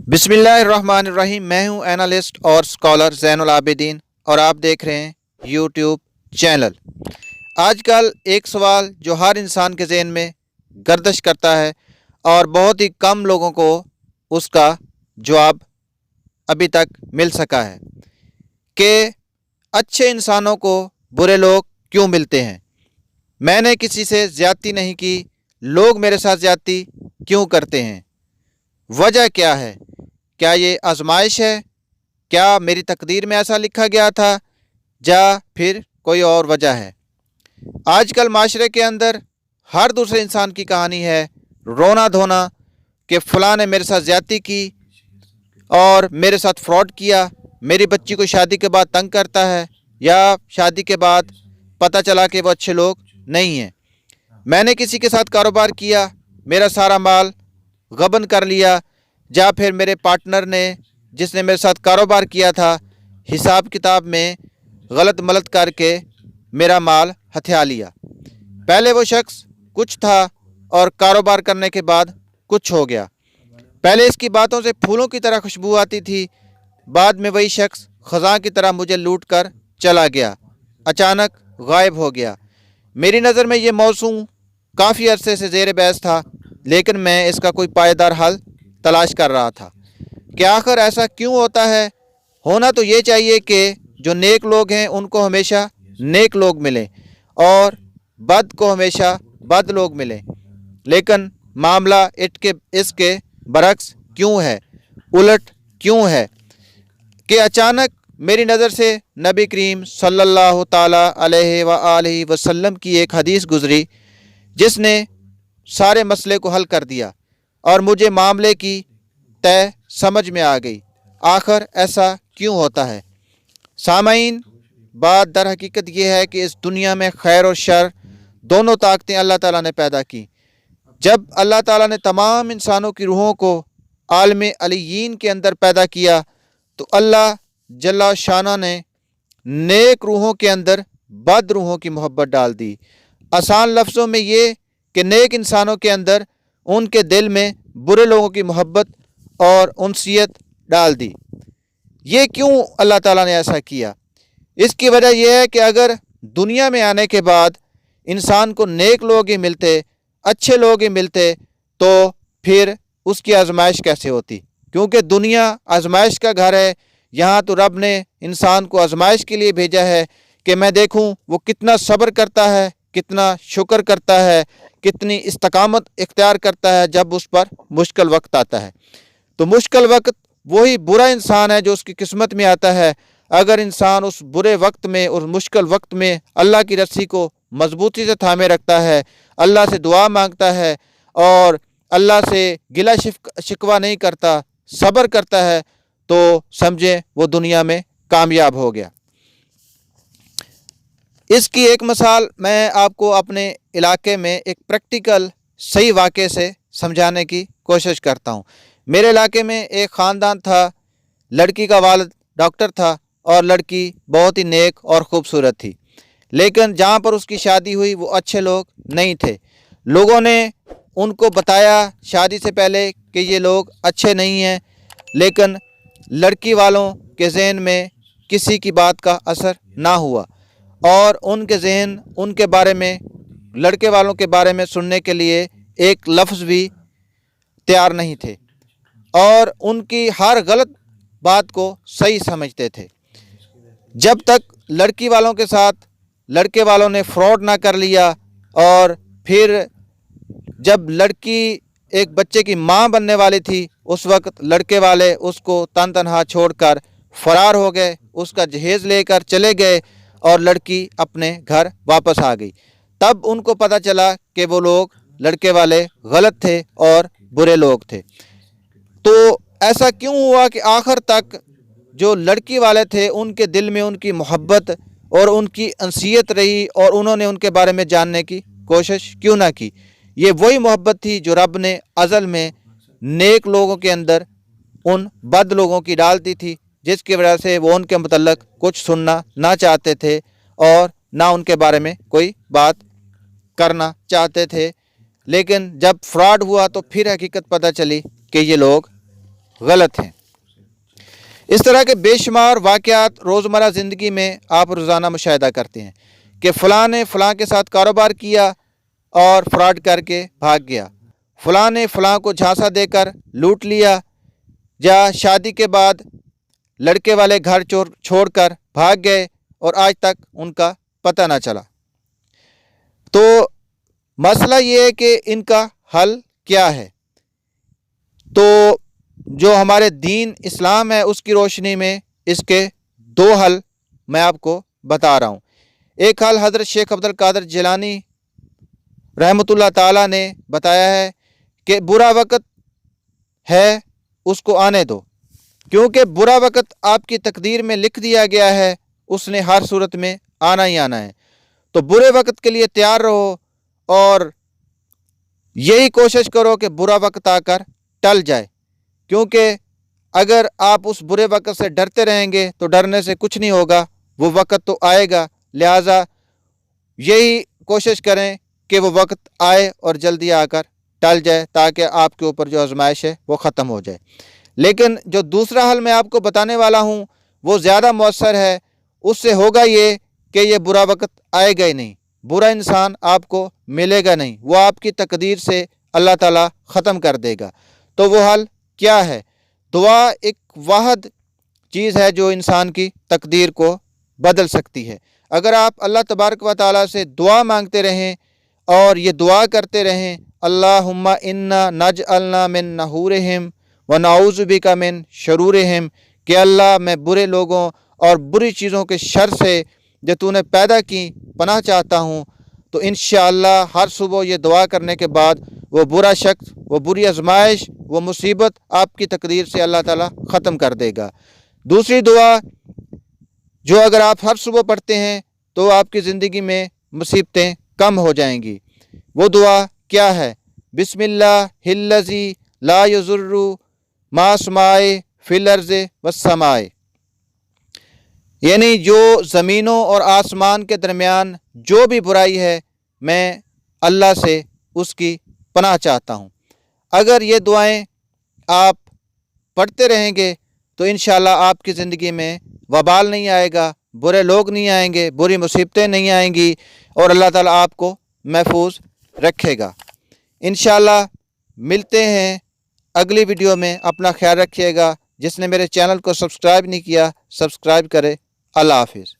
बिस्मिल्लाहिर्रहमानिर्रहीम। मैं हूं एनालिस्ट और स्कॉलर ज़ैनुल आबिदीन और आप देख रहे हैं यूट्यूब चैनल। आजकल एक सवाल जो हर इंसान के ज़हन में गर्दिश करता है और बहुत ही कम लोगों को उसका जवाब अभी तक मिल सका है कि अच्छे इंसानों को बुरे लोग क्यों मिलते हैं। मैंने किसी से ज़्यादती नहीं की, लोग मेरे साथ ज़्यादती क्यों करते हैं, वजह क्या है? क्या ये आजमाइश है? क्या मेरी तकदीर में ऐसा लिखा गया था, या फिर कोई और वजह है? आजकल माशरे के अंदर हर दूसरे इंसान की कहानी है रोना धोना कि फ़लाँ ने मेरे साथ ज़्यादती की और मेरे साथ फ्रॉड किया, मेरी बच्ची को शादी के बाद तंग करता है, या शादी के बाद पता चला कि वो अच्छे लोग नहीं हैं। मैंने किसी के साथ कारोबार किया, मेरा सारा माल गबन कर लिया, या फिर मेरे पार्टनर ने जिसने मेरे साथ कारोबार किया था हिसाब किताब में गलत मलत करके मेरा माल हथिया लिया। पहले वो शख्स कुछ था और कारोबार करने के बाद कुछ हो गया। पहले इसकी बातों से फूलों की तरह खुशबू आती थी, बाद में वही शख्स ख़ज़ां की तरह मुझे लूट कर चला गया, अचानक गायब हो गया। मेरी नज़र में ये मौसू काफ़ी अरसे से ज़ेर बहस था, लेकिन मैं इसका कोई पायदार हल तलाश कर रहा था कि आखिर ऐसा क्यों होता है। होना तो ये चाहिए कि जो नेक लोग हैं उनको हमेशा नेक लोग मिलें और बद को हमेशा बद लोग मिलें, लेकिन मामला इसके बरक्स क्यों है, उलट क्यों है कि अचानक मेरी नज़र से नबी करीम सल्लल्लाहु ताला अलैहि वसल्लम की एक हदीस गुज़री जिसने सारे मसले को हल कर दिया और मुझे मामले की तय समझ में आ गई। आखिर ऐसा क्यों होता है? सामाईन, बात दर हकीकत ये है कि इस दुनिया में खैर और शर दोनों ताकतें अल्लाह ताला ने पैदा की। जब अल्लाह ताला ने तमाम इंसानों की रूहों को आलम अलीयीन के अंदर पैदा किया तो अल्लाह जल्ला शाना ने नेक रूहों के अंदर बद रूहों की मोहब्बत डाल दी। आसान लफ्ज़ों में ये कि नेक इंसानों के अंदर उनके दिल में बुरे लोगों की मोहब्बत और उनसियत डाल दी। ये क्यों अल्लाह ताला ने ऐसा किया? इसकी वजह यह है कि अगर दुनिया में आने के बाद इंसान को नेक लोग ही मिलते, अच्छे लोग ही मिलते, तो फिर उसकी आजमाइश कैसे होती? क्योंकि दुनिया आजमाइश का घर है। यहाँ तो रब ने इंसान को आजमाइश के लिए भेजा है कि मैं देखूँ वो कितना सब्र करता है, कितना शुक्र करता है, कितनी इस्तकामत इख्तियार करता है जब उस पर मुश्किल वक्त आता है। तो मुश्किल वक्त वही बुरा इंसान है जो उसकी किस्मत में आता है। अगर इंसान उस बुरे वक्त में, उस मुश्किल वक्त में अल्लाह की रस्सी को मजबूती से थामे रखता है, अल्लाह से दुआ मांगता है और अल्लाह से गिला शिकवा नहीं करता, सब्र करता है, तो समझे वो दुनिया में कामयाब हो गया। इसकी एक मिसाल मैं आपको अपने इलाके में एक प्रैक्टिकल सही वाक़े से समझाने की कोशिश करता हूँ। मेरे इलाके में एक ख़ानदान था, लड़की का वालिद डॉक्टर था और लड़की बहुत ही नेक और ख़ूबसूरत थी, लेकिन जहाँ पर उसकी शादी हुई वो अच्छे लोग नहीं थे। लोगों ने उनको बताया शादी से पहले कि ये लोग अच्छे नहीं हैं, लेकिन लड़की वालों के जहन में किसी की बात का असर ना हुआ और उनके जहन उनके बारे में, लड़के वालों के बारे में सुनने के लिए एक लफ्ज़ भी तैयार नहीं थे और उनकी हर गलत बात को सही समझते थे। जब तक लड़की वालों के साथ लड़के वालों ने फ्रॉड ना कर लिया और फिर जब लड़की एक बच्चे की माँ बनने वाली थी उस वक्त लड़के वाले उसको तन तनहा छोड़कर फरार हो गए, उसका जहेज़ लेकर चले गए और लड़की अपने घर वापस आ गई। तब उनको पता चला कि वो लोग, लड़के वाले, गलत थे और बुरे लोग थे। तो ऐसा क्यों हुआ कि आखिर तक जो लड़की वाले थे उनके दिल में उनकी मोहब्बत और उनकी अंसियत रही और उन्होंने उनके बारे में जानने की कोशिश क्यों ना की? ये वही मोहब्बत थी जो रब ने अज़ल में नेक लोगों के अंदर उन बद लोगों की डालती थी, जिसकी वजह से वो उनके मुतल्लक कुछ सुनना ना चाहते थे और ना उनके बारे में कोई बात करना चाहते थे। लेकिन जब फ्रॉड हुआ तो फिर हकीकत पता चली कि ये लोग गलत हैं। इस तरह के बेशुमार वाक़यात रोज़मर्रा ज़िंदगी में आप रोज़ाना मुशाहिदा करते हैं कि फ़लाँ ने फ़लाँ के साथ कारोबार किया और फ्रॉड करके भाग गया, फ़लाँ ने फ़लाँ को झांसा देकर लूट लिया, या शादी के बाद लड़के वाले घर छोड़कर भाग गए और आज तक उनका पता ना चला। तो मसला ये है कि इनका हल क्या है? तो जो हमारे दीन इस्लाम है उसकी रोशनी में इसके दो हल मैं आपको बता रहा हूँ। एक हल हज़रत शेख अब्दुल कादिर जिलानी रहमतुल्लाह ताला ने बताया है कि बुरा वक़्त है उसको आने दो, क्योंकि बुरा वक़्त आपकी तकदीर में लिख दिया गया है, उसने हर सूरत में आना ही आना है। तो बुरे वक़्त के लिए तैयार रहो और यही कोशिश करो कि बुरा वक़्त आकर टल जाए, क्योंकि अगर आप उस बुरे वक़्त से डरते रहेंगे तो डरने से कुछ नहीं होगा, वो वक़्त तो आएगा। लिहाजा यही कोशिश करें कि वो वक़्त आए और जल्दी आकर टल जाए, ताकि आपके ऊपर जो आजमाइश है वो ख़त्म हो जाए। लेकिन जो दूसरा हल मैं आपको बताने वाला हूँ वो ज़्यादा मौसर है। उससे होगा ये कि ये बुरा वक़्त आएगा ही नहीं, बुरा इंसान आपको मिलेगा नहीं, वो आपकी तकदीर से अल्लाह ताला ख़त्म कर देगा। तो वो हल क्या है? दुआ एक वाहिद चीज़ है जो इंसान की तकदीर को बदल सकती है। अगर आप अल्लाह तबारक व तआला से दुआ मांगते रहें और ये दुआ करते रहें, अल्लाहुम्मा इन्ना नजअलना मिन नहूरिहिम व नऊज़ु बिका मिन शरूरिहिम, कि अल्लाह मैं बुरे लोगों और बुरी चीज़ों के शर से जो तूने पैदा की पनाह चाहता हूँ। तो इंशाअल्लाह हर सुबह ये दुआ करने के बाद वो बुरा शख्स, वो बुरी आजमाइश, वो मुसीबत आपकी तकदीर से अल्लाह ताला ख़त्म कर देगा। दूसरी दुआ जो अगर आप हर सुबह पढ़ते हैं तो आपकी ज़िंदगी में मुसीबतें कम हो जाएंगी। वो दुआ क्या है? बिस्मिल्लाहिल्लज़ी ला यज़ुर्रु मास्माए फिल अर्ज़ि वस्समाए, यानी जो ज़मीनों और आसमान के दरमियान जो भी बुराई है मैं अल्लाह से उसकी पनाह चाहता हूँ। अगर ये दुआएं आप पढ़ते रहेंगे तो इंशाअल्लाह आपकी ज़िंदगी में वबाल नहीं आएगा, बुरे लोग नहीं आएंगे, बुरी मुसीबतें नहीं आएंगी और अल्लाह ताला आपको महफूज रखेगा। इंशाअल्लाह मिलते हैं अगली वीडियो में। अपना ख्याल रखिएगा। जिसने मेरे चैनल को सब्सक्राइब नहीं किया सब्सक्राइब करे। अल्लाह हाफिज़।